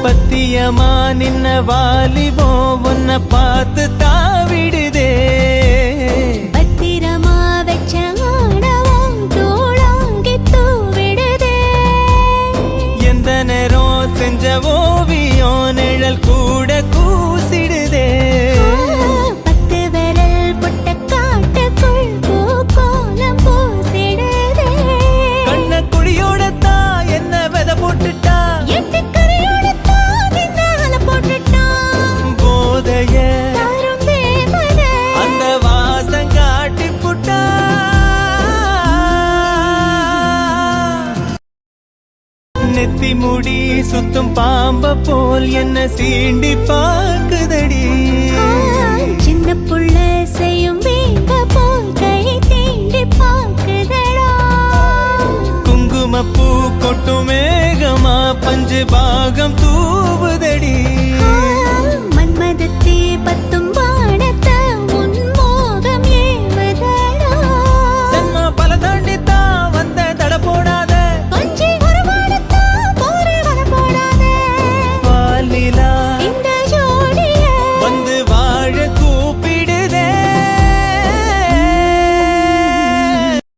பத்தியமா நின்ன வாலிபோ உன்னை பார்த்து தாவிடுதே பத்திரமா வச்ச ஆடவும் தோளாங்கி தூவிடுதே எந்த நேரம் செஞ்ச ஓவியம் நிழல் கூட கூசிடுதே பத்து விரல் புட்ட காட்டுக்குள் பூக்கோலம் பூசிடுதே கண்ண குடியோட தான் என்ன வித போட்டுட்டா எட்டு கரையோட தான் நின்னால போட்டுட்டான் போதைய தாரும் தேவனே அந்த வாசம் காட்டி புட்டா நெத்தி முடி சுத்தும் பாம்ப போல் என்ன சீண்டி பார்க்குதடி சின்ன புள்ள செய்யும் வேங்க போல் கை தீண்டி பார்க்குதடா குங்குமப்பூ கொட்டும் மேகமா பஞ்சு பாகம் தூ